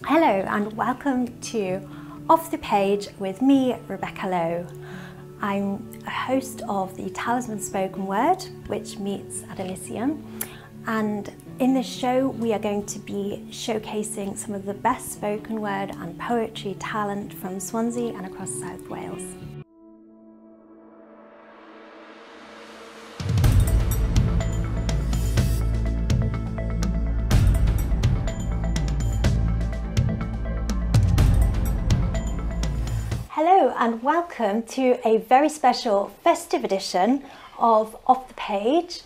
Hello and welcome to Off the Page with me, Rebecca Lowe. I'm a host of the Talisman Spoken Word, which meets at Elysium, and in this show we are going to be showcasing some of the best spoken word and poetry talent from Swansea and across South Wales. Hello and welcome to a very special festive edition of Off the Page,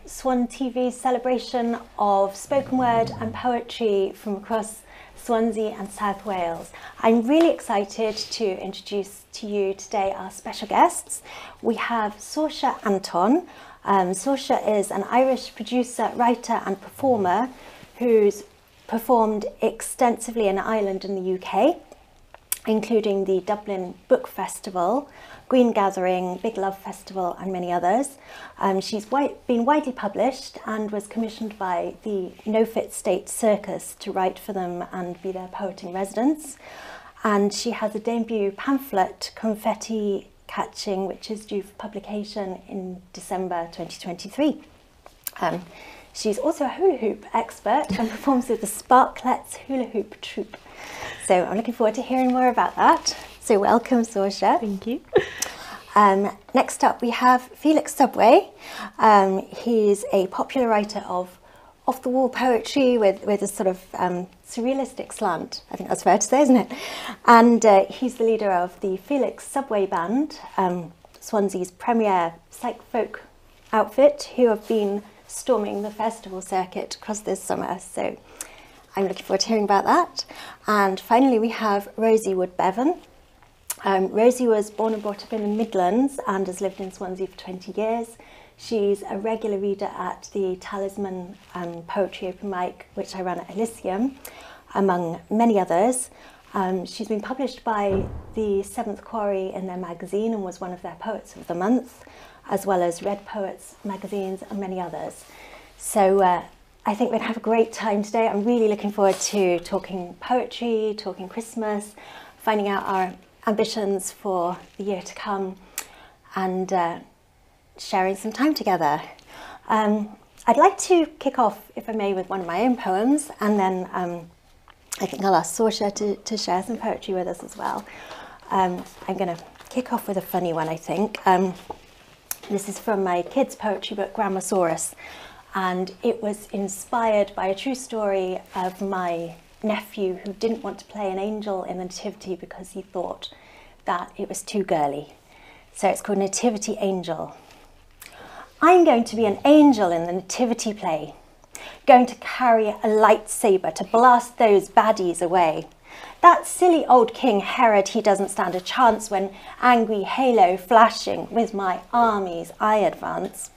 Swan TV's celebration of spoken word and poetry from across Swansea and South Wales. I'm really excited to introduce to you today our special guests. We have Saoirse Anton. Saoirse is an Irish producer, writer and performer who's performed extensively in Ireland and the UK, including the Dublin Book Festival, Green Gathering, Big Love Festival and many others. She's been widely published and was commissioned by the NoFit State Circus to write for them and be their poet in residence. And she has a debut pamphlet, Confetti Catching, which is due for publication in December 2023. She's also a hula hoop expert and performs with the Sparklets Hula Hoop Troupe. So I'm looking forward to hearing more about that. So welcome, Saoirse. Thank you. Next up we have Felix Subway. He's a popular writer of off-the-wall poetry with a sort of surrealistic slant. I think that's fair to say, isn't it? And he's the leader of the Felix Subway Band, Swansea's premier psych folk outfit, who have been storming the festival circuit across this summer. So I'm looking forward to hearing about that. And finally we have Rosie Wood-Bevan. Rosie was born and brought up in the Midlands and has lived in Swansea for 20 years. She's a regular reader at the Talisman Poetry Open Mic, which I ran at Elysium, among many others. She's been published by the Seventh Quarry in their magazine and was one of their Poets of the Month, as well as Red Poets magazines and many others. So I think we're going to have a great time today. I'm really looking forward to talking poetry, talking Christmas, finding out our ambitions for the year to come and sharing some time together. I'd like to kick off, if I may, with one of my own poems, and then I think I'll ask Saoirse to share some poetry with us as well. I'm going to kick off with a funny one, I think. This is from my kids' poetry book, Grandmasaurus, and it was inspired by a true story of my nephew who didn't want to play an angel in the Nativity because he thought that it was too girly. So it's called Nativity Angel. I'm going to be an angel in the Nativity play, going to carry a lightsaber to blast those baddies away. That silly old King Herod, he doesn't stand a chance when angry halo flashing with my armies I advance.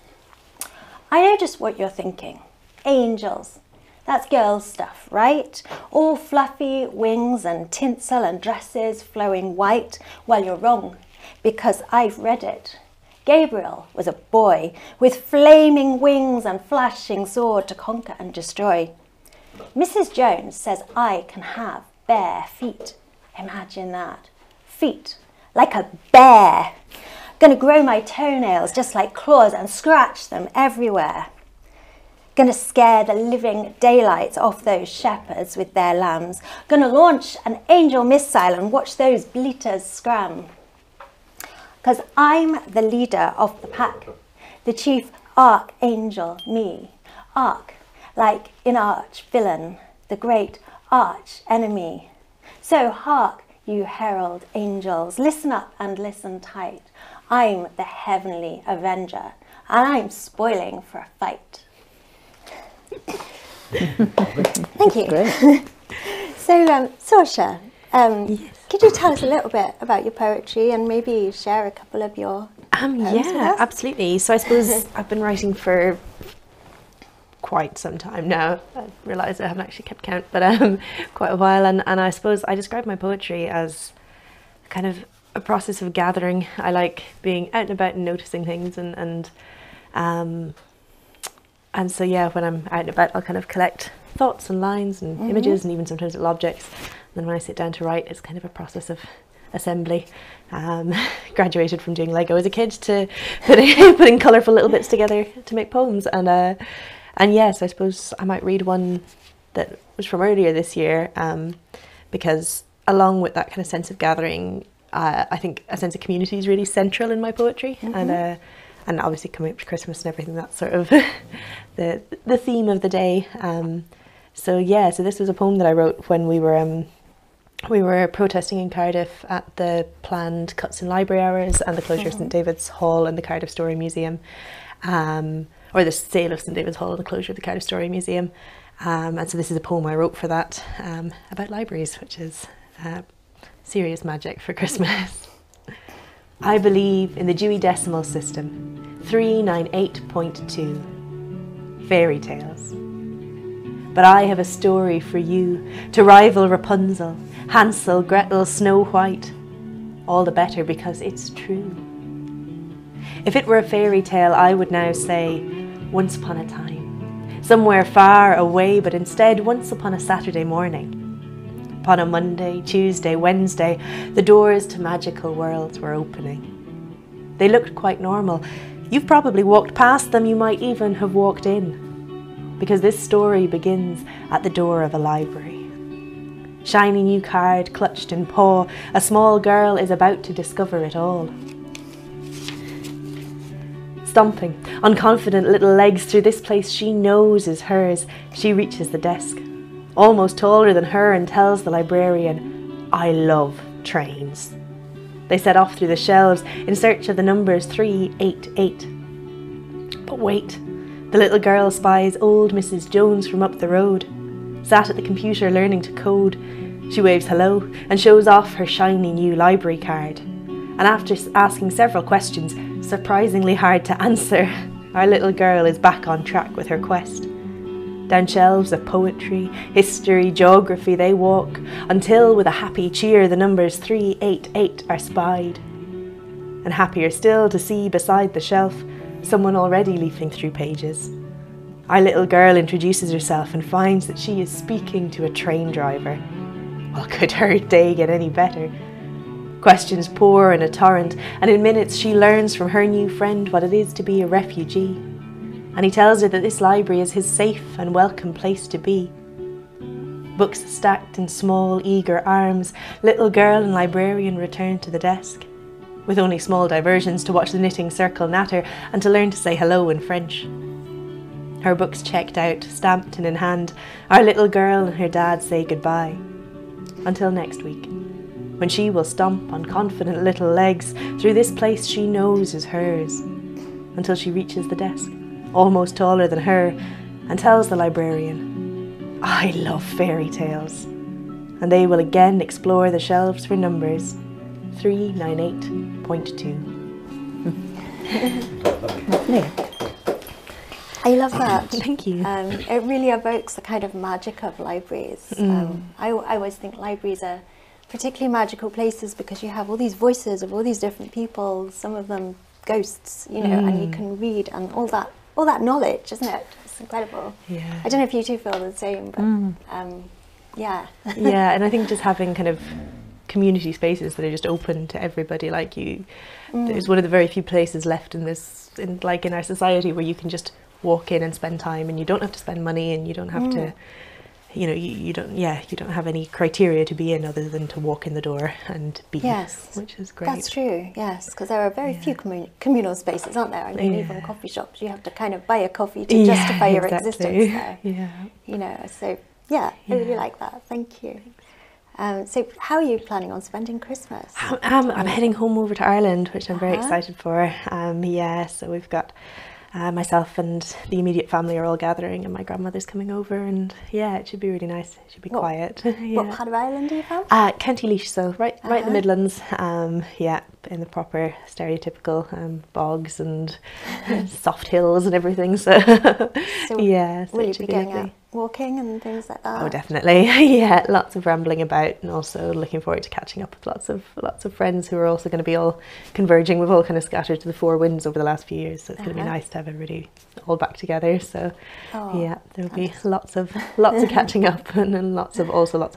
I know just what you're thinking. Angels. That's girls' stuff, right? All fluffy wings and tinsel and dresses flowing white. Well, you're wrong, because I've read it. Gabriel was a boy with flaming wings and flashing sword to conquer and destroy. Mrs. Jones says I can have bare feet. Imagine that. Feet like a bear. Gonna grow my toenails just like claws and scratch them everywhere. Gonna scare the living daylights off those shepherds with their lambs. Gonna launch an angel missile and watch those bleaters scram. 'Cause I'm the leader of the pack, the chief archangel, me. Arch, like in arch villain, the great arch enemy. So hark, you herald angels, listen up and listen tight. I'm the heavenly avenger, and I'm spoiling for a fight. Thank you. Great. So, Saoirse, Yes. could you tell us a little bit about your poetry and maybe share a couple of your poems with Yeah, us? absolutely. So I suppose I've been writing for quite some time now. I realise I haven't actually kept count, but quite a while. And I suppose I describe my poetry as kind of a process of gathering. I like being out and about and noticing things and And so yeah, when I'm out and about, I'll kind of collect thoughts and lines and images, and even sometimes little objects. And then when I sit down to write, it's kind of a process of assembly. Graduated from doing Lego as a kid to putting colourful little bits together to make poems. And yes, I suppose I might read one that was from earlier this year, because along with that kind of sense of gathering, I think a sense of community is really central in my poetry. And obviously coming up to Christmas and everything, that's sort of the theme of the day. So this was a poem that I wrote when we were protesting in Cardiff at the planned cuts in library hours and the closure of St David's Hall and the Cardiff Story Museum, or the sale of St David's Hall and the closure of the Cardiff Story Museum. And so this is a poem I wrote for that, about libraries, which is serious magic for Christmas. I believe in the Dewey Decimal System, 398.2, fairy tales. But I have a story for you to rival Rapunzel, Hansel, Gretel, Snow White, all the better because it's true. If it were a fairy tale, I would now say, once upon a time, somewhere far away, but instead once upon a Saturday morning. Upon a Monday, Tuesday, Wednesday, the doors to magical worlds were opening. They looked quite normal. You've probably walked past them, you might even have walked in. Because this story begins at the door of a library. Shiny new card clutched in paw, a small girl is about to discover it all. Stomping on confident little legs through this place she knows is hers, she reaches the desk. Almost taller than her, and tells the librarian, I love trains. They set off through the shelves in search of the numbers 388. But wait, the little girl spies old Mrs. Jones from up the road, sat at the computer learning to code. She waves hello and shows off her shiny new library card. And after asking several questions, surprisingly hard to answer, our little girl is back on track with her quest. Down shelves of poetry, history, geography they walk, until with a happy cheer the numbers 388 are spied. And happier still to see beside the shelf someone already leafing through pages. Our little girl introduces herself and finds that she is speaking to a train driver. Well, could her day get any better? Questions pour in a torrent, and in minutes she learns from her new friend what it is to be a refugee. And he tells her that this library is his safe and welcome place to be. Books stacked in small, eager arms, little girl and librarian return to the desk, with only small diversions to watch the knitting circle natter and to learn to say hello in French. Her books checked out, stamped and in hand, our little girl and her dad say goodbye. Until next week, when she will stomp on confident little legs through this place she knows is hers, until she reaches the desk, almost taller than her, and tells the librarian, I love fairy tales. And they will again explore the shelves for numbers 398.2. Lovely. I love that. Thank you. It really evokes the kind of magic of libraries. I always think libraries are particularly magical places because you have all these voices of all these different people, some of them ghosts, you know, and you can read and all that knowledge, isn't it? It's incredible. Yeah. I don't know if you two feel the same, but yeah. Yeah, and I think just having kind of community spaces that are just open to everybody like you, it's one of the very few places left in our society where you can just walk in and spend time, and you don't have to spend money, and you don't have to, you know, you don't have any criteria to be in other than to walk in the door and be. Yes, which is great. That's true. Yes, because there are very few communal spaces, aren't there? I mean, even coffee shops, you have to kind of buy a coffee to justify your existence there. Yeah. You know, so I really like that. Thank you. So how are you planning on spending Christmas? I'm heading home over to Ireland, which I'm very excited for. So we've got myself and the immediate family are all gathering, and my grandmother's coming over, and it should be really nice. It should be quiet. What part of Ireland are you from? County Oíche, so right in the Midlands. In the proper stereotypical bogs and soft hills and everything. So will you be going out walking and things like that? Oh, definitely. Yeah, lots of rambling about, and also looking forward to catching up with lots of friends who are also going to be all converging. We've all kind of scattered to the four winds over the last few years, so it's going to be nice to have everybody all back together. So yeah, there'll be lots of catching up, and then lots of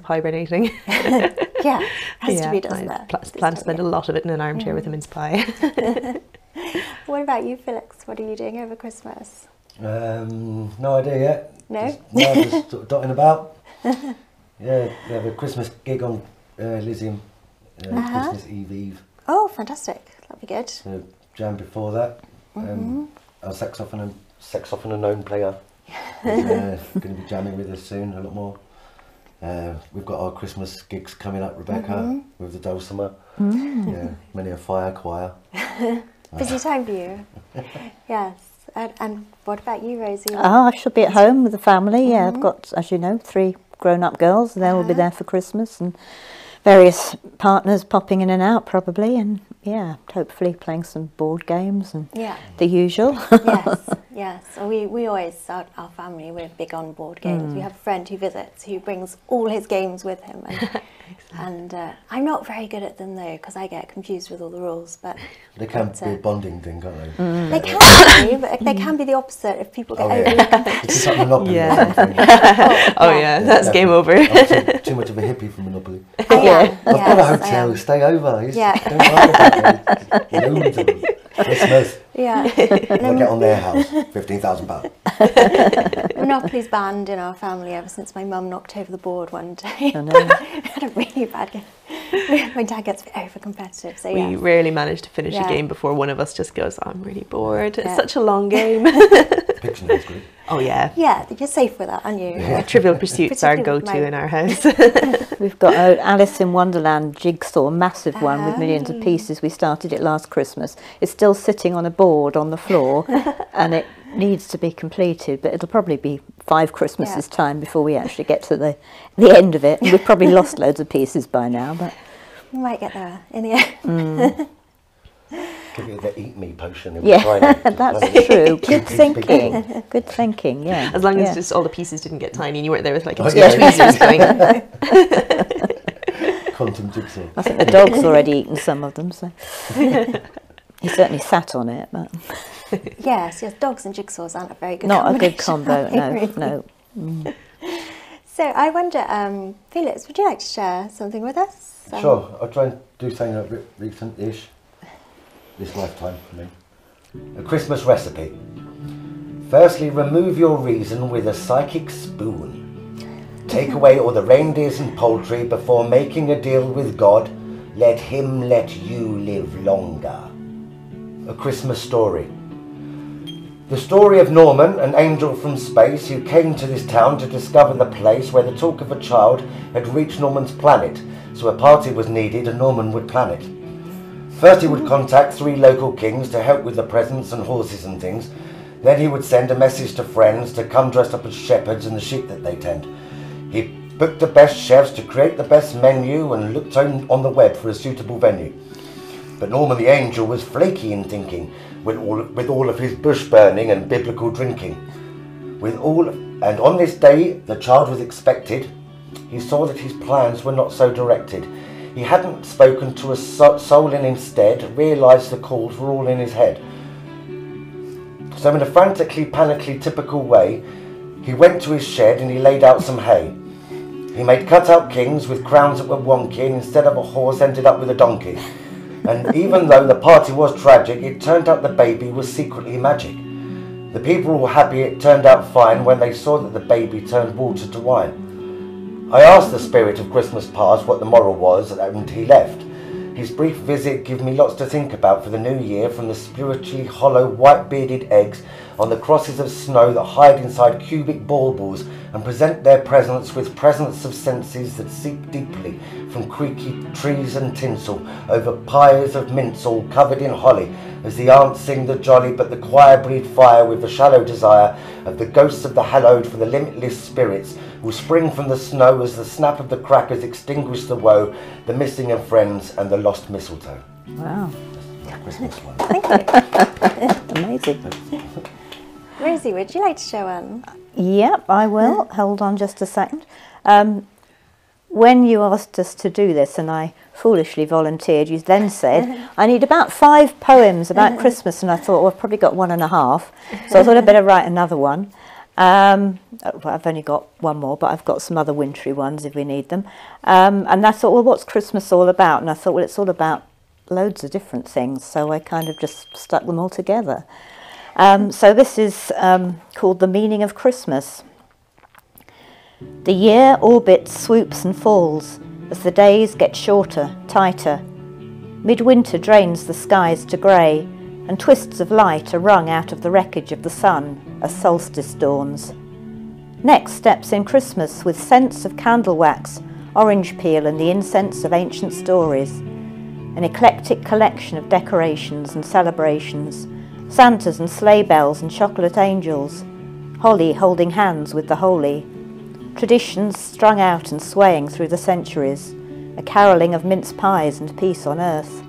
hibernating. Yeah, has to be, doesn't it? Plan to spend a lot of it in an armchair with a mince pie. What about you, Felix? What are you doing over Christmas? No idea yet. No? Just sort of dotting about. Yeah, we have a Christmas gig on Elysium, Christmas Eve. Oh, fantastic. That'll be good. So jam before that. Our saxophone known player is going to be jamming with us soon, a lot more. We've got our Christmas gigs coming up, Rebecca, with the dulcimer. Yeah, many a fire choir. Busy time for you. Yes. And what about you, Rosie? Oh, I should be at home with the family. Yeah, I've got, as you know, 3 grown-up girls. They will be there for Christmas, and various partners popping in and out probably, and yeah, hopefully playing some board games and the usual. Yes. So we always, our family, we're big on board games. We have a friend who visits who brings all his games with him, and I'm not very good at them though, because I get confused with all the rules. But they can be a bonding thing, can't they? They can be, but they can be the opposite if people get overly competitive. It's like Monopoly or something. That's game over. I'm too much of a hippie for Monopoly. I've got a hotel, stay over. Don't worry about it. Loads of them. Christmas. Yeah. We'll get on their house, £15,000. Monopoly's banned in our family ever since my mum knocked over the board one day. I know. We had a really bad game. My dad gets a bit over competitive, so we rarely manage to finish a game before one of us just goes, I'm really bored. It's such a long game. Pictionary's good. Oh yeah. Yeah, you're safe with that, aren't you? Yeah. Trivial Pursuit's our go-to in our house. We've got Alice in Wonderland jigsaw, a massive one with millions of pieces. We started it last Christmas. It's still sitting on a board on the floor, and it needs to be completed, but it'll probably be 5 Christmases time before we actually get to the end of it. And we've probably lost loads of pieces by now, but we might get there in the end. Give you the eat me potion. That's true. Good thinking. Good thinking. Yeah. As long as just all the pieces didn't get tiny, and you weren't there with like a tweezers going. Quantum jigsaw. I think the dog's already eaten some of them, so he certainly sat on it. But yes, dogs and jigsaws aren't a very good. Not a good combo. No. So I wonder, Felix, would you like to share something with us? Sure. I'll try and do something a bit recent-ish. This lifetime for me. A Christmas recipe. Firstly, remove your reason with a psychic spoon. Take away all the reindeers and poultry before making a deal with God. Let him let you live longer. A Christmas story. The story of Norman, an angel from space who came to this town to discover the place where the talk of a child had reached Norman's planet, so a party was needed and Norman would plan it. First he would contact 3 local kings to help with the presents and horses and things. Then he would send a message to friends to come dressed up as shepherds and the sheep that they tend. He booked the best chefs to create the best menu and looked on the web for a suitable venue. But Norman the angel was flaky in thinking, with all of his bush burning and biblical drinking. And on this day the child was expected. He saw that his plans were not so directed. He hadn't spoken to a soul and instead realised the calls were all in his head. So in a frantically, panically typical way, he went to his shed and he laid out some hay. He made cut-out kings with crowns that were wonky, and instead of a horse ended up with a donkey. And even though the party was tragic, it turned out the baby was secretly magic. The people were happy it turned out fine when they saw that the baby turned water to wine. I asked the spirit of Christmas past what the moral was, and he left. His brief visit gave me lots to think about for the new year, from the spiritually hollow white-bearded eggs on the crosses of snow that hide inside cubic baubles and present their presence with presence of senses that seep deeply from creaky trees and tinsel over pyres of mince all covered in holly, as the aunts sing the jolly but the choir breathe fire with the shallow desire of the ghosts of the hallowed for the limitless spirits will spring from the snow as the snap of the crackers extinguish the woe, the missing of friends and the lost mistletoe. Wow. Christmas one. Thank you. Amazing. Rosie, would you like to show one? Yep, I will. Hold on just a second. When you asked us to do this, and I foolishly volunteered, you then said, I need about 5 poems about Christmas, and I thought, well, I've probably got 1.5, so I thought I'd better write another one. Well, I've only got one more, but I've got some other wintry ones if we need them. And I thought, well, what's Christmas all about? And I thought, well, it's all about loads of different things, so I kind of just stuck them all together. So this is called The Meaning of Christmas. The year orbits, swoops and falls as the days get shorter, tighter. Midwinter drains the skies to grey, and twists of light are wrung out of the wreckage of the sun as solstice dawns. Next steps in Christmas with scents of candle wax, orange peel and the incense of ancient stories. An eclectic collection of decorations and celebrations, Santas and sleigh bells and chocolate angels, holly holding hands with the holy, traditions strung out and swaying through the centuries, a carolling of mince pies and peace on earth.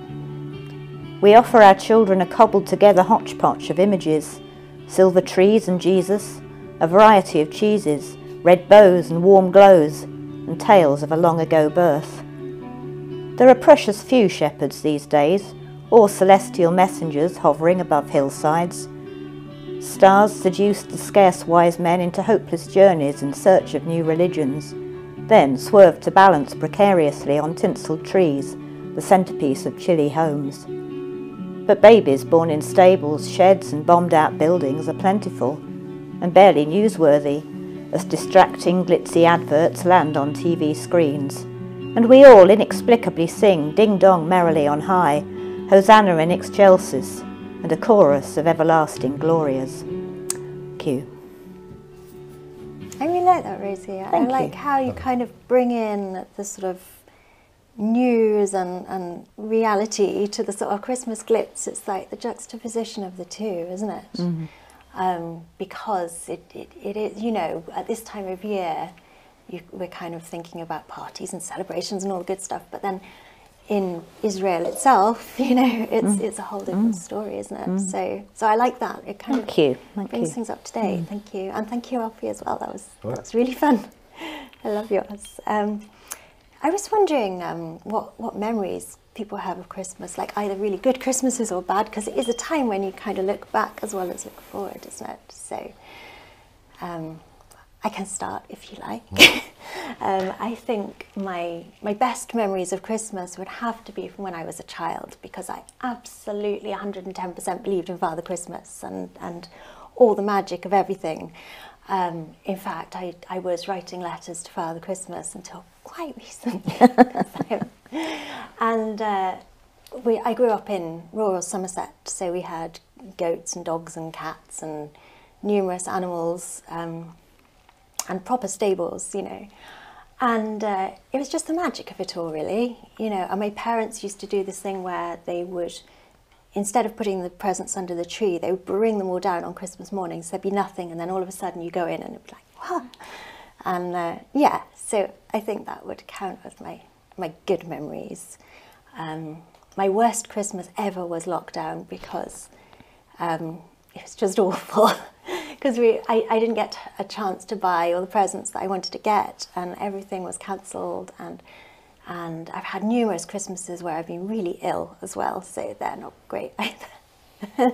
We offer our children a cobbled together hodgepodge of images, silver trees and Jesus, a variety of cheeses, red bows and warm glows, and tales of a long ago birth. There are precious few shepherds these days, or celestial messengers hovering above hillsides. Stars seduced the scarce wise men into hopeless journeys in search of new religions, then swerved to balance precariously on tinselled trees, the centrepiece of chilly homes. But babies born in stables, sheds and bombed-out buildings are plentiful, and barely newsworthy, as distracting, glitzy adverts land on TV screens. And we all inexplicably sing ding-dong merrily on high, Hosanna in excelsis, and a chorus of everlasting glorias. Q. I really like that, Rosie. I like how you kind of bring in the sort of news and reality to the sort of Christmas glitz. It's like the juxtaposition of the two, isn't it? Mm-hmm. Because it is, you know, at this time of year, we're kind of thinking about parties and celebrations and all the good stuff, but then in Israel itself, you know, it's a whole different story, isn't it? So I like that. It kind of brings things up to date. Thank you, and thank you, Alfie, as well. That was really fun. I love yours. I was wondering what memories people have of Christmas, like either really good Christmases or bad, because it is a time when you kind of look back as well as look forward, isn't it? So I can start if you like. I think my best memories of Christmas would have to be from when I was a child, because I absolutely 110% believed in Father Christmas and all the magic of everything. In fact, I was writing letters to Father Christmas until quite recently. And I grew up in rural Somerset, so we had goats and dogs and cats and numerous animals, and proper stables, you know. And it was just the magic of it all, really, you know. And my parents used to do this thing where they would, instead of putting the presents under the tree, they would bring them all down on Christmas morning, so there'd be nothing, and then all of a sudden you go in and it'd be like, wow. And yeah, so I think that would count as my good memories. My worst Christmas ever was lockdown, because it was just awful. Because I didn't get a chance to buy all the presents that I wanted to get, and everything was cancelled, and I've had numerous Christmases where I've been really ill as well, so they're not great either.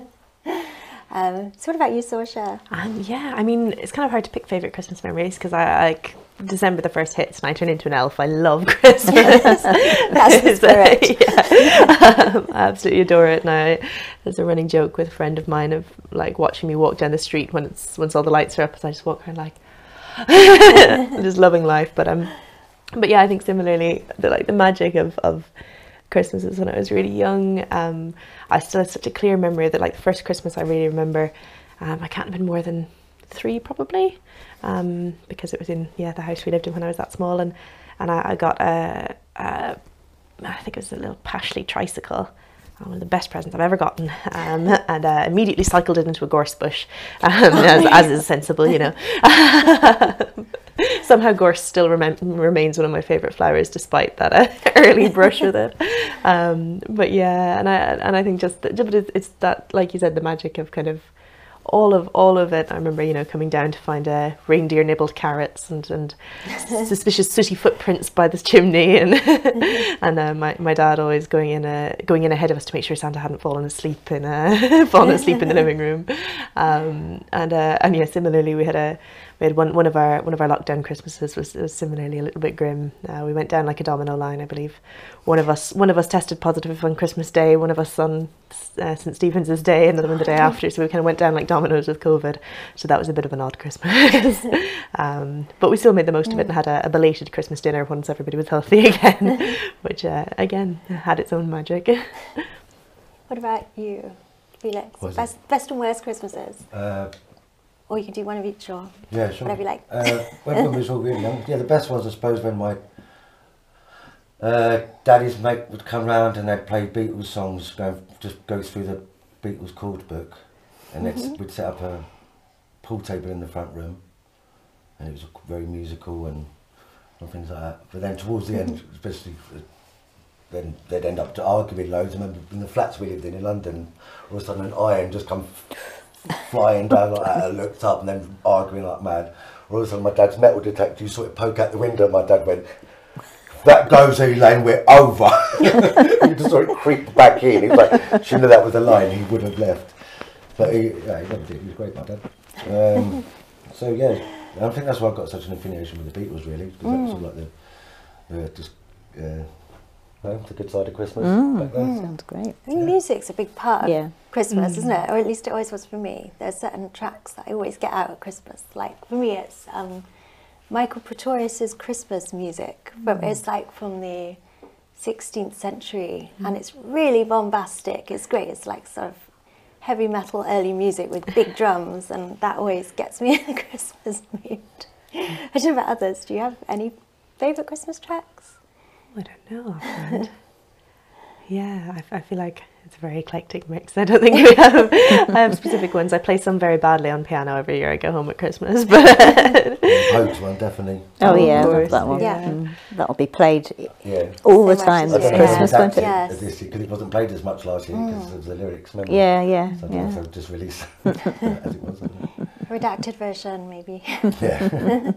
So what about you, Saoirse? Yeah, I mean, it's kind of hard to pick favourite Christmas memories, because I like December the 1st hits and I turn into an elf. I love Christmas. That's the spirit. I absolutely adore it now. There's a running joke with a friend of mine of like watching me walk down the street once all the lights are up, as I just walk around like just loving life. But yeah, I think similarly the magic of Christmas is when I was really young. I still have such a clear memory that like the first Christmas I really remember, I can't have been more than 3 probably, because it was in the house we lived in when I was that small, and I got I think it was a little Pashley tricycle, one of the best presents I've ever gotten, and immediately cycled it into a gorse bush, as is sensible, you know. Somehow gorse still remains one of my favourite flowers, despite that early brush with it. But yeah, and I think just it's that, like you said, the magic of kind of all of it. I remember, you know, coming down to find reindeer nibbled carrots and suspicious sooty footprints by this chimney, and and my dad always going in ahead of us to make sure Santa hadn't fallen asleep in the living room, and yeah, similarly we had one of our lockdown Christmases was similarly a little bit grim. We went down like a domino line, I believe. One of us tested positive on Christmas Day, one of us on St Stephen's Day, another one the day after. So we kind of went down like dominoes with COVID. So that was a bit of an odd Christmas. But we still made the most of it and had a belated Christmas dinner once everybody was healthy again, which again had its own magic. What about you, Felix? Best and worst Christmases? Or you can do one of each, or yeah, sure. Whatever you like. When we was all really young, yeah, the best was, I suppose, when my daddy's mate would come round and they'd play Beatles songs, just go through the Beatles chord book, and we'd set up a pool table in the front room, and it was very musical and things like that. But then towards the end, especially, then they'd end up arguing loads. I remember in the flats we lived in London, all of a sudden an iron just come flying down like that. I looked up and then arguing like mad. All of a sudden my dad's metal detector, you saw it poke out the window, and my dad went, "That goes, Elaine, we're over." You just saw it creep back in. He was like, she knew that was the line, he would have left. But he never did. He was great, my dad. So yeah, I think that's why I've got such an affiliation with the Beatles, really, because that was sort of like the good side of Christmas back then. Sounds great. I think music's a big part of Christmas, isn't it? Or at least it always was for me. There's certain tracks that I always get out at Christmas. Like for me, it's Michael Pretorius's Christmas music. It's like from the 16th century, and it's really bombastic. It's great. It's like sort of heavy metal early music with big drums, and that always gets me in the Christmas mood. I don't know about others. Do you have any favourite Christmas tracks? I don't know, offhand. Yeah, I feel like it's a very eclectic mix. I don't think I have specific ones. I play some very badly on piano every year I go home at Christmas. But Pogue's one, definitely. Oh yeah, I love that one. Yeah. That'll be played all the time this Christmas, won't it? Yes. Because it wasn't played as much last year because of the lyrics. Remember? Yeah. So I don't know if they would just release as it was. Redacted version, maybe. Yeah.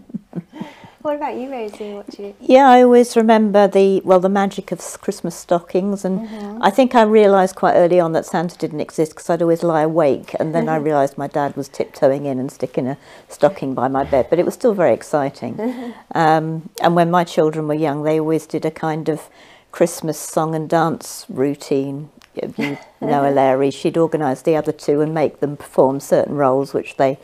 What about you, Rosie? What do you? Yeah, I always remember the magic of Christmas stockings, and I think I realised quite early on that Santa didn't exist because I'd always lie awake, and then I realised my dad was tiptoeing in and sticking a stocking by my bed, but it was still very exciting. And when my children were young, they always did a kind of Christmas song and dance routine. You know, Larry, she'd organise the other two and make them perform certain roles, which they,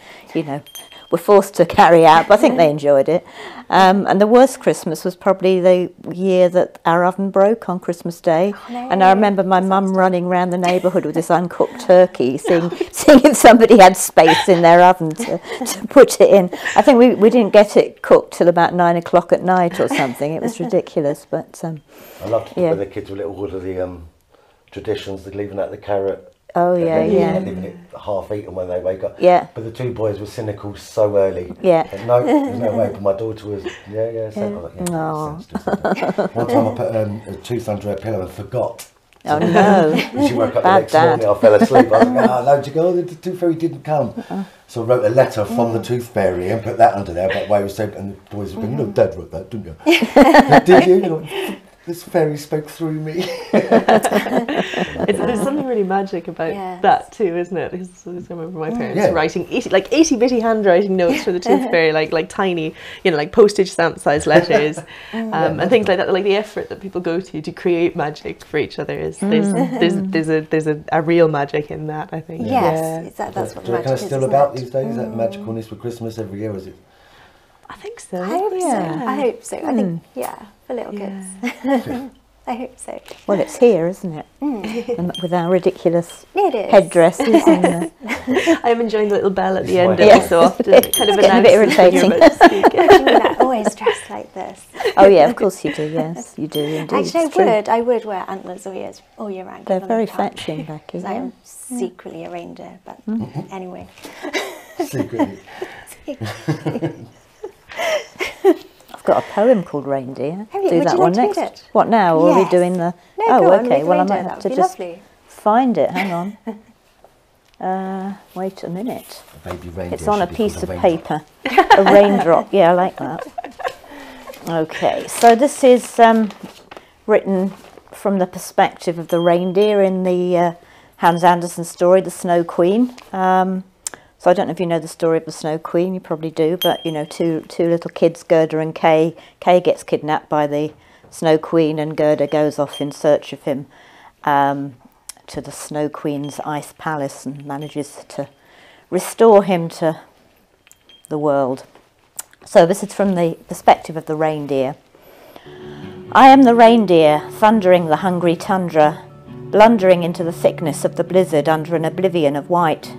were forced to carry out, but I think they enjoyed it. And the worst Christmas was probably the year that our oven broke on Christmas Day. Oh, no. And I remember my mum running around the neighbourhood with this uncooked turkey, seeing if somebody had space in their oven to put it in. I think we didn't get it cooked till about 9 o'clock at night or something. It was ridiculous, but I loved when the kids were little, all of the traditions, like leaving out the carrot. Oh yeah, leaving it half eaten when they wake up. Yeah. But the two boys were cynical so early. Yeah. There's no way. But my daughter was One time I put a tooth under her pillow and forgot. Oh no. And she woke up the next morning, I fell asleep. I was like, no, she go, the tooth fairy didn't come. So I wrote a letter from the tooth fairy and put that under there, but why was said, and the boys were going, no, Dad wrote that, didn't you? Did you? This fairy spoke through me. There's something really magic about that too, isn't it? Because I remember my parents writing itty bitty handwriting notes for the tooth fairy, like tiny, like postage stamp size letters, and things like that. Like the effort that people go to create magic for each other is there's a real magic in that, I think. Yes, that's what magic is. Do you reckon it's still about these days? That magicalness for Christmas every year, is it? I think so. I hope so. I think, for little kids. I hope so. Well, it's here, isn't it? And with our ridiculous headdresses. And I am enjoying the little bell at the end every so often. It kind of getting a bit irritating. I always dress like this. Oh yeah, of course you do. Yes, you do indeed. Actually, I would wear antlers all year round. They're very fetching, Becky. I'm secretly a reindeer, but anyway. Secretly. I've got a poem called Reindeer. Do that one next. It? What now? Or are we doing the? No, okay. Well, I might have to just find it. Hang on. Wait a minute. A baby reindeer. It's on a should be piece called of a raindrop. paper. A raindrop. Yeah, I like that. Okay, so this is written from the perspective of the reindeer in the Hans Andersen story, The Snow Queen. So I don't know if you know the story of the Snow Queen, you probably do, but you know, two little kids, Gerda and Kay. Kay gets kidnapped by the Snow Queen and Gerda goes off in search of him to the Snow Queen's ice palace and manages to restore him to the world. So this is from the perspective of the reindeer. I am the reindeer, thundering the hungry tundra, blundering into the thickness of the blizzard under an oblivion of white.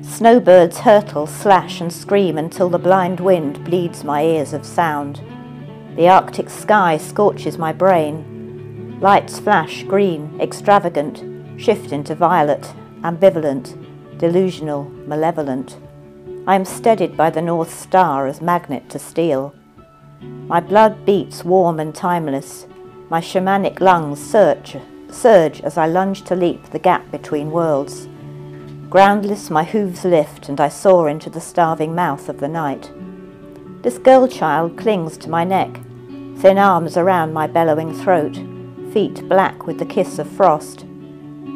Snowbirds hurtle, slash and scream until the blind wind bleeds my ears of sound. The Arctic sky scorches my brain. Lights flash green, extravagant, shift into violet, ambivalent, delusional, malevolent. I am steadied by the North Star as magnet to steel. My blood beats warm and timeless. My shamanic lungs surge as I lunge to leap the gap between worlds. Groundless, my hooves lift, and I soar into the starving mouth of the night. This girl child clings to my neck, thin arms around my bellowing throat, feet black with the kiss of frost.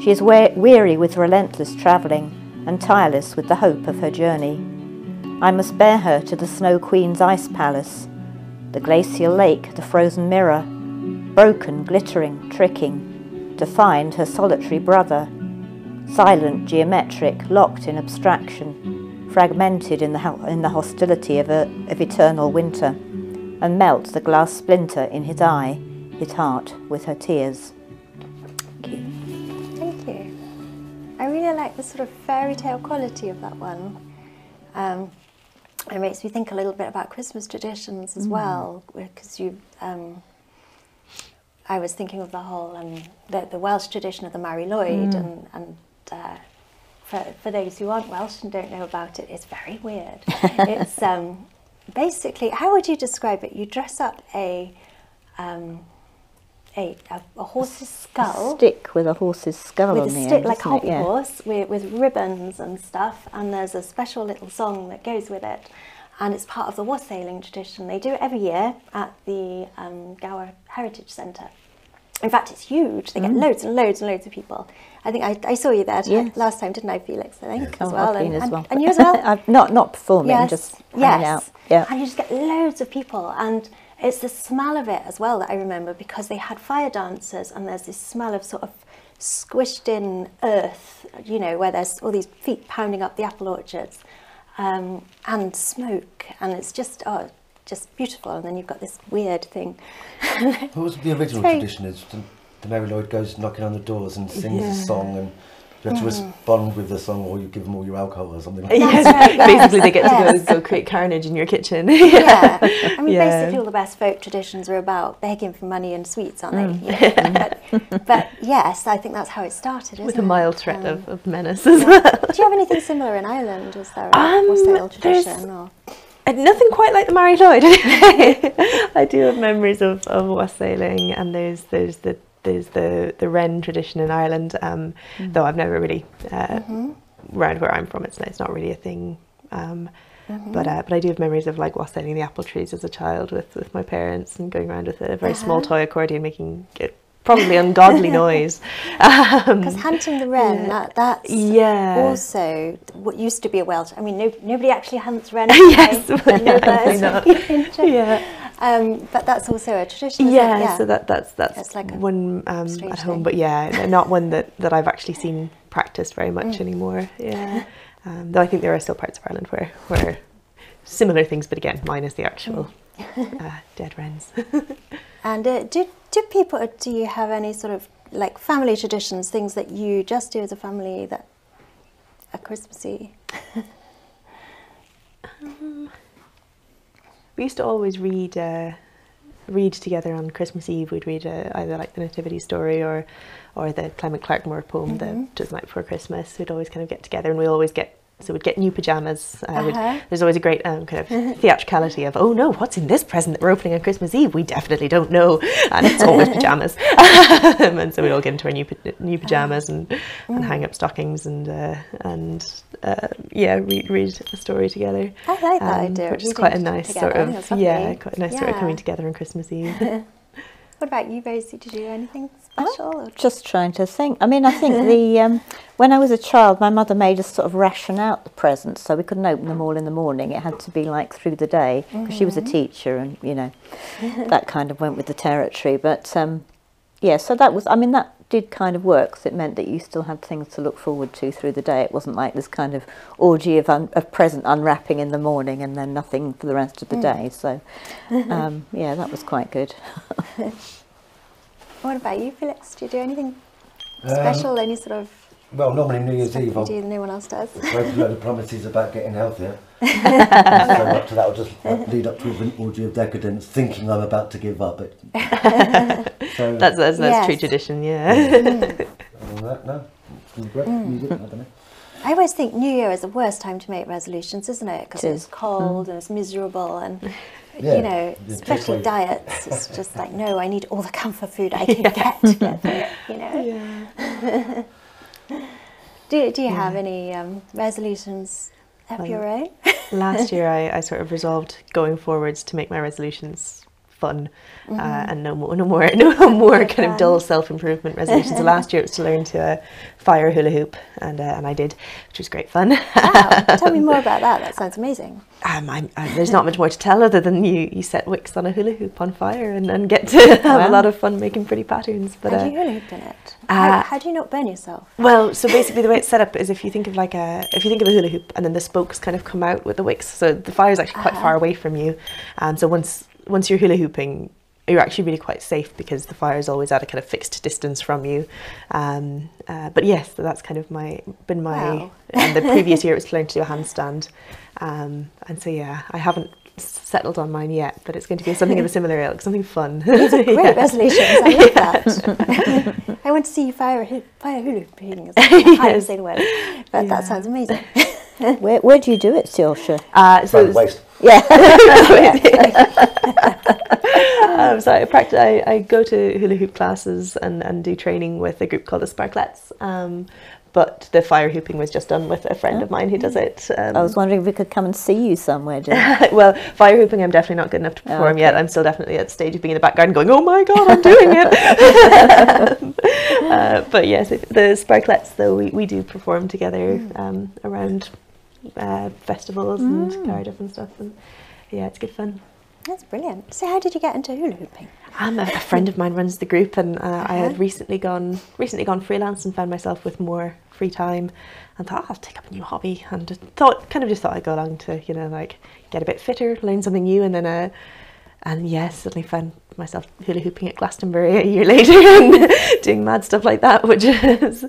She is weary with relentless travelling, and tireless with the hope of her journey. I must bear her to the Snow Queen's ice palace, the glacial lake, the frozen mirror, broken, glittering, tricking, to find her solitary brother, silent, geometric, locked in abstraction, fragmented in the hostility of eternal winter, and melt the glass splinter in his eye, his heart, with her tears. Thank you. Thank you. I really like the sort of fairy tale quality of that one. It makes me think a little bit about Christmas traditions as well, because I was thinking of the whole the Welsh tradition of the Mari Lwyd, and for those who aren't Welsh and don't know about it, it's very weird. It's basically, how would you describe it? You dress up a horse's skull. A stick with a horse's skull with on a the stick, end, like a isn't it? hobby Yeah. horse, with ribbons and stuff, and there's a special little song that goes with it, and it's part of the wassailing tradition. They do it every year at the Gower Heritage Centre. In fact, it's huge. They get loads and loads and loads of people. I think I saw you there last time, didn't I, Felix? I think as well. I've been as well. And you as well? I've not performing, just hanging out. Yeah. And you just get loads of people, and it's the smell of it as well that I remember, because they had fire dancers, and there's this smell of sort of squished in earth, you know, where there's all these feet pounding up the apple orchards, and smoke, and it's just beautiful. And then you've got this weird thing. What was the original tradition? Is the Mary Lwyd goes knocking on the doors and sings a song, and you have to respond with the song, or you give them all your alcohol or something like that. Yes. Right, yes. Basically, they get to go create carnage in your kitchen. Yeah, I mean, basically all the best folk traditions are about begging for money and sweets, aren't they? Yeah. But yes, I think that's how it started, isn't it? With a mild threat of menace as well. Do you have anything similar in Ireland? Is there a wassail tradition? Or? Nothing quite like the Mari Lwyd. I do have memories of wassailing, and there's the Wren tradition in Ireland, though I've never really around where I'm from, it's not really a thing. But I do have memories of like wassailing the apple trees as a child with my parents, and going around with a very small toy accordion, making it probably ungodly noise. Because hunting the wren, that's also what used to be a Welsh. I mean, nobody actually hunts wren. Yes, but that's also a tradition. Yeah, so that's it's like one at home, but not one that I've actually seen practiced very much anymore. Yeah, though I think there are still parts of Ireland where similar things, but again, minus the actual dead wrens. And do you have any sort of like family traditions, things that you just do as a family that are Christmassy? We used to always read together on Christmas Eve. We'd read either like the Nativity Story or the Clement Clarkmore poem, the Just the Night Before Christmas. We'd always kind of get together, and we always get So we'd get new pyjamas. There's always a great kind of theatricality of, oh no, what's in this present that we're opening on Christmas Eve? We definitely don't know. And it's always pyjamas. And so we all get into our new pyjamas and hang up stockings and read a story together. I like that idea. Which is quite a nice sort of, quite a nice sort of coming together on Christmas Eve. What about you, Rosie? Did you do anything special? Just trying to think. I mean, I think when I was a child, my mother made us sort of ration out the presents, so we couldn't open them all in the morning. It had to be like through the day, because she was a teacher, and you know, that kind of went with the territory. But so that was. I mean, that did kind of work. 'Cause it meant that you still had things to look forward to through the day. It wasn't like this kind of orgy of present unwrapping in the morning and then nothing for the rest of the day. So, that was quite good. What about you, Felix? Do you do anything special? Any sort of... Well, normally New Year's Eve, do that no one else does. Break a load of promises about getting healthier. So up to that, I'll just lead up to an orgy of decadence, thinking I'm about to give up. So that's true tradition, yeah. No, great music, I don't know. I always think New Year is the worst time to make resolutions, isn't it? Because it's cold and it's miserable and... you know, especially diets, it's just like, no, I need all the comfort food I can get to get through it, you know. Do you have any resolutions of your own? Last year I sort of resolved going forwards to make my resolutions fun and no more kind of dull self-improvement resolutions. So last year it was to learn to fire hula hoop, and I did, which was great fun. Wow, tell me more about that. That sounds amazing. There's not much more to tell other than you set wicks on a hula hoop on fire and get to have a lot of fun making pretty patterns. But and you hula hooped in it. How do you not burn yourself? Well, so basically the way it's set up is if you think of a hula hoop and then the spokes kind of come out with the wicks, so the fire is actually quite far away from you. So once you're hula hooping, you're actually really quite safe because the fire is always at a kind of fixed distance from you. But yes, so that's kind of been my. Wow. And the previous year it was to learn to do a handstand, and so I haven't settled on mine yet, but it's going to be something of a similar ilk, something fun. These are great resolutions. I love that. I want to see you fire hula hooping. I can't say the word, but that sounds amazing. Where do you do it, Saoirse? So waist. Yeah. So I go to hula hoop classes and do training with a group called the Sparklets. But the fire hooping was just done with a friend of mine who does it. I was wondering if we could come and see you somewhere, Well, fire hooping I'm definitely not good enough to perform yet. I'm still definitely at the stage of being in the background going, oh my god, I'm doing it. But yes, the Sparklets though, we do perform together around festivals and Cardiff and stuff, and it's good fun. That's brilliant. So how did you get into hula hooping? A friend of mine runs the group, and I had recently gone freelance and found myself with more free time, and thought I'll take up a new hobby, and just thought I'd go along to get a bit fitter, learn something new, and then suddenly found myself hula hooping at Glastonbury a year later and doing mad stuff like that, which is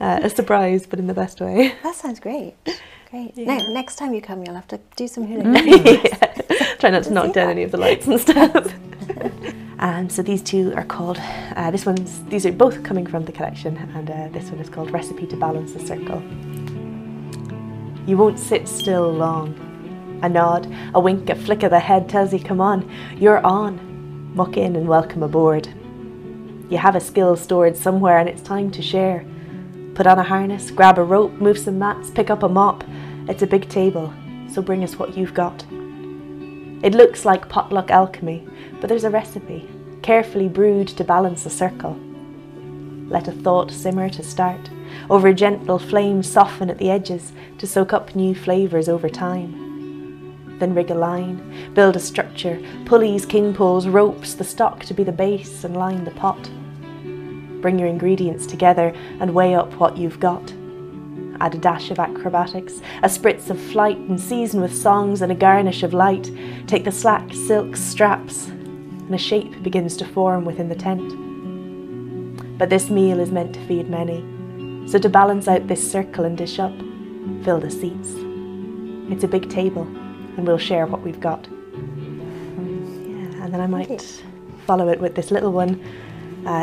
a surprise, but in the best way. That sounds great. Great. Yeah. Next time you come, you'll have to do some hula hooping. Try not to knock down any of the lights and stuff. So these two are called, these are both coming from the collection, and this one is called Recipe to Balance a Circle. You won't sit still long. A nod, a wink, a flick of the head tells you come on, you're on. Muck in and welcome aboard. You have a skill stored somewhere and it's time to share. Put on a harness, grab a rope, move some mats, pick up a mop. It's a big table, so bring us what you've got. It looks like potluck alchemy, but there's a recipe, carefully brewed to balance a circle. Let a thought simmer to start. Over gentle flames soften at the edges to soak up new flavours over time. Then rig a line, build a structure, pulleys, king poles, ropes, the stock to be the base and line the pot. Bring your ingredients together and weigh up what you've got. Add a dash of acrobatics, a spritz of flight, and season with songs and a garnish of light. Take the slack silk straps, and a shape begins to form within the tent. But this meal is meant to feed many, so to balance out this circle and dish up, fill the seats. It's a big table, and we'll share what we've got. And then I might follow it with this little one,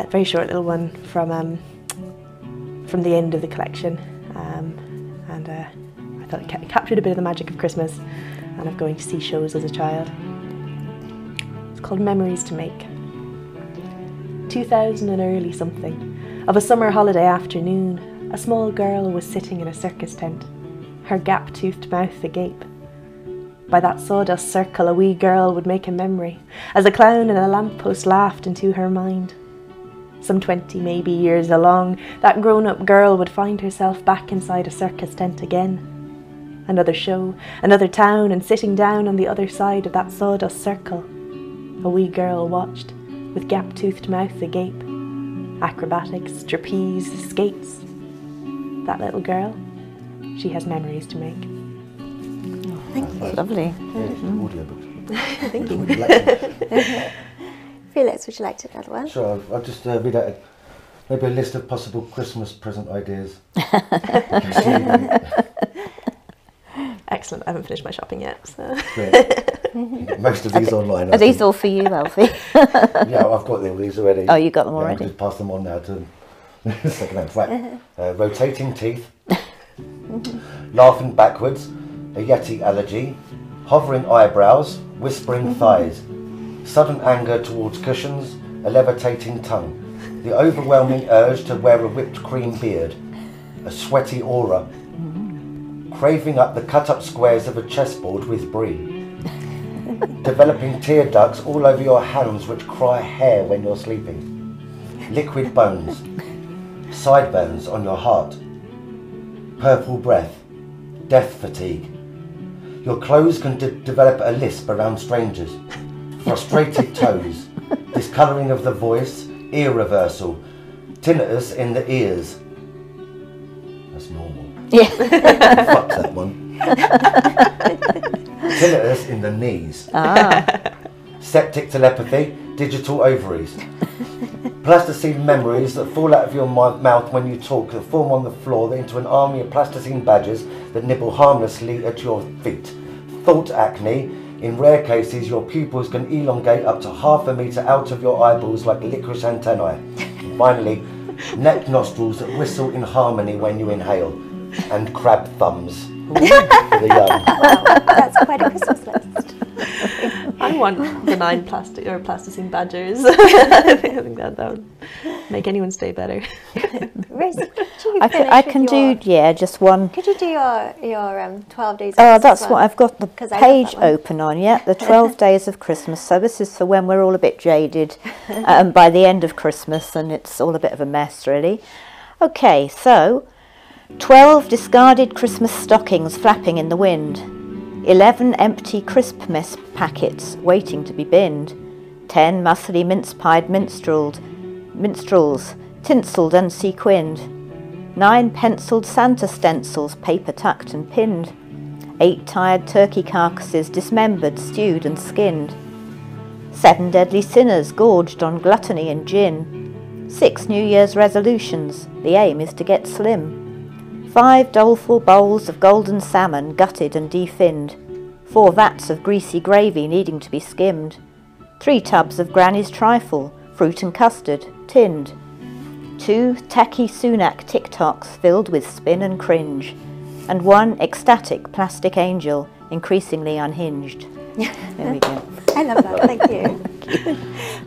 very short little one from the end of the collection. I felt it captured a bit of the magic of Christmas and of going to see shows as a child. It's called Memories to Make. 2000 and early something, of a summer holiday afternoon, a small girl was sitting in a circus tent, her gap-toothed mouth agape. By that sawdust circle a wee girl would make a memory, as a clown in a lamppost laughed into her mind. Some 20 maybe years along, that grown-up girl would find herself back inside a circus tent again. Another show, another town, and sitting down on the other side of that sawdust circle, a wee girl watched, with gap-toothed mouth agape. Acrobatics, trapeze, skates. That little girl, she has memories to make. Thank you. Lovely. Thank you. Felix, would you like to add one? Sure, I'll just read out maybe a list of possible Christmas present ideas. Excellent, I haven't finished my shopping yet. So. Most of these online. Are these all for you, Alfie? Yeah, I've got all these already. Oh, you got them Yeah, already? I'll just pass them on now to second hand. Right. Rotating teeth, laughing backwards, a Yeti allergy, hovering eyebrows, whispering thighs, sudden anger towards cushions, a levitating tongue, the overwhelming urge to wear a whipped cream beard, a sweaty aura, craving up the cut-up squares of a chessboard with brie, developing tear ducts all over your hands which cry hair when you're sleeping, liquid bones, sideburns on your heart, purple breath, death fatigue. Your clothes can develop a lisp around strangers, frustrated toes, discolouring of the voice, ear reversal, tinnitus in the ears. That's normal. Yeah. Fuck that one. Tinnitus in the knees. Septic telepathy, digital ovaries. Plasticine memories that fall out of your mouth when you talk, that form on the floor into an army of plasticine badgers that nibble harmlessly at your feet. Thought acne. In rare cases, your pupils can elongate up to ½ metre out of your eyeballs like licorice antennae. And finally, neck nostrils that whistle in harmony when you inhale. And crab thumbs for the young. Wow, that's quite a Christmas list. I want the 9 plasticine badgers. I think that would make anyone stay better. Rosie, I can do, yeah, just one. Could you do your 12 days of Oh, Christmas that's one? what I've got the 'Cause I love page that one. open on, yeah, the 12 days of Christmas. So this is for when we're all a bit jaded by the end of Christmas and it's all a bit of a mess, really. Okay, so 12 discarded Christmas stockings flapping in the wind. 11 empty crisp mess packets waiting to be binned. 10 muscly mince-pied minstrels, tinselled and sequined. 9 pencilled Santa stencils, paper tucked and pinned. 8 tired turkey carcasses, dismembered, stewed and skinned. 7 deadly sinners, gorged on gluttony and gin. 6 New Year's resolutions, the aim is to get slim. 5 doleful bowls of golden salmon, gutted and definned. 4 vats of greasy gravy needing to be skimmed. 3 tubs of Granny's trifle, fruit and custard, tinned. 2 tacky sumac TikToks filled with spin and cringe. And 1 ecstatic plastic angel, increasingly unhinged. There we go. I love that, thank you.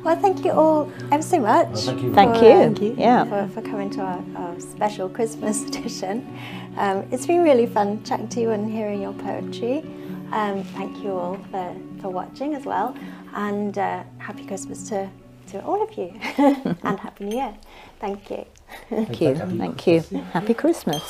Well, thank you all ever so much. Well, thank you. Thank you. Yeah. For coming to our special Christmas edition. It's been really fun chatting to you and hearing your poetry. Thank you all for watching as well. And happy Christmas to all of you. And Happy New Year. Thank you. Thank you. Happy Christmas.